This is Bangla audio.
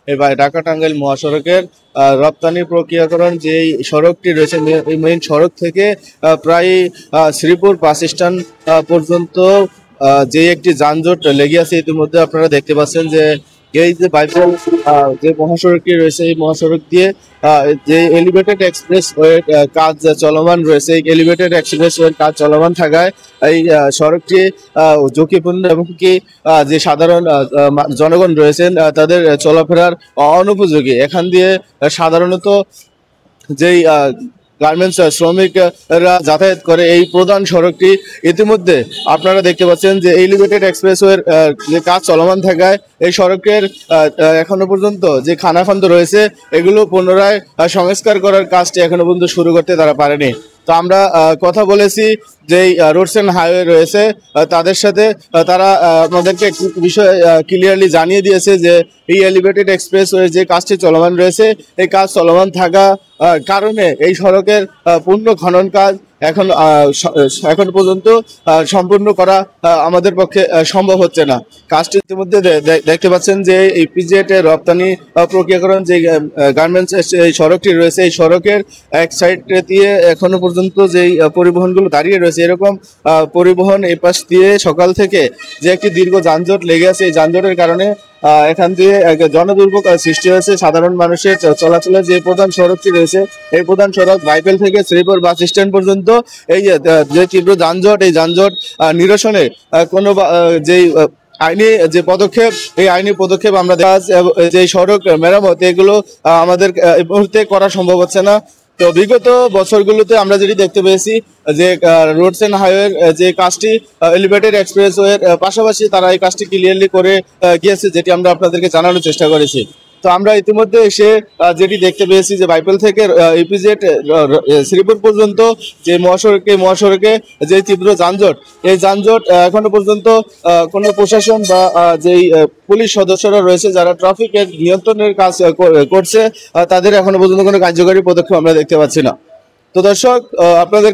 এই ঢাকা টাঙ্গাইল মহাসড়কের রপ্তানি প্রক্রিয়াকরণ যে সড়কটি রয়েছে, এই মেইন সড়ক থেকে প্রায় শ্রীপুর বাস স্ট্যান্ড পর্যন্ত যে একটি যানজট লেগে আছে। ইতিমধ্যে আপনারা দেখতে পাচ্ছেন যে এই যে বাইপাস যে মহাসড়কটি রয়েছে, এই মহাসড়ক দিয়ে যে এলিভেটেড এক্সপ্রেস ওয়ের কাজ চলমান রয়েছে, এই এলিভেটেড এক্সপ্রেস ওয়ের কাজ চলমান থাকায় এই সড়কটি ঝুঁকিপূর্ণ এবং কি যে সাধারণ জনগণ রয়েছেন তাদের চলাফেরার অনুপযোগী। এখান দিয়ে সাধারণত যেই গার্মেন্টস শ্রমিকরা যাতায়াত করে এই প্রধান সড়কটি ইতিমধ্যে আপনারা দেখতে পাচ্ছেন যে এলিভেটেড এক্সপ্রেসওয়ের যে কাজ চলমান থাকায় এই সড়কের এখনো পর্যন্ত যে খানাখন্দ রয়েছে এগুলো পুনরায় সংস্কার করার কাজটি এখনো পর্যন্ত শুরু করতে তারা পারেনি। তো আমরা কথা বলেছি যেই রোডস অ্যান্ড হাইওয়ে রয়েছে তাদের সাথে, তারা আমাদেরকে একটি বিষয় ক্লিয়ারলি জানিয়ে দিয়েছে যে এই এলিভেটেড এক্সপ্রেসওয়ে যে কাজটি চলমান রয়েছে এই কাজ চলমান থাকা কারণে এই সড়কের পূর্ণ খনন কাজ এখন পর্যন্ত সম্পূর্ণ করা আমাদের পক্ষে সম্ভব হচ্ছে না। কাজটি ইতিমধ্যে দেখতে পাচ্ছেন যে ইপিজেড এর রপ্তানি প্রক্রিয়াকরণ যে গার্মেন্টস এই সড়কটি রয়েছে, এই সড়কের এক সাইড দিয়ে এখনো পর্যন্ত যেই পরিবহনগুলো দাঁড়িয়ে রয়েছে, এরকম পরিবহন এই পাশ দিয়ে সকাল থেকে যে একটি দীর্ঘ যানজট লেগে আছে, এই যানজটের কারণে এখান দিয়ে জনদুর্ভোগ সৃষ্টি হয়েছে। সাধারণ মানুষের চলাচলের যে প্রধান সড়কটি রয়েছে, এই প্রধান সড়ক বাইপেল থেকে শ্রীপুর বাস স্ট্যান্ড পর্যন্ত এই যে তীব্র যানজট, এই যানজট নিরসনে কোনো যেই আইনি যে পদক্ষেপ, এই আইনি পদক্ষেপ আমরা যে সড়ক মেরামত এগুলো আমাদের এই মুহূর্তে করা সম্ভব হচ্ছে না। তো বিগত বছরগুলোতে আমরা যেটি দেখতে পেয়েছি যে রোডস অ্যান্ড হাইওয়ের যে কাজটি এলিভেটেড এক্সপ্রেসওয়ের পাশাপাশি তারা এই কাজটি ক্লিয়ারলি করে গিয়েছে, যেটি আমরা আপনাদেরকে জানানোর চেষ্টা করেছি। তো আমরা ইতিমধ্যে এসে যেটি দেখতে পেয়েছি যে বাইপেল থেকে ইপিজেড শ্রীপুর পর্যন্ত যে মহাসড়কে যে তীব্র যানজট, এই যানজট এখনো পর্যন্ত কোনো প্রশাসন বা যেই পুলিশ সদস্যরা রয়েছে যারা ট্রাফিকের নিয়ন্ত্রণের কাজ করছে তাদের এখনো পর্যন্ত কোনো কার্যকরী পদক্ষেপ আমরা দেখতে পাচ্ছি না। তো দর্শক, আপনাদের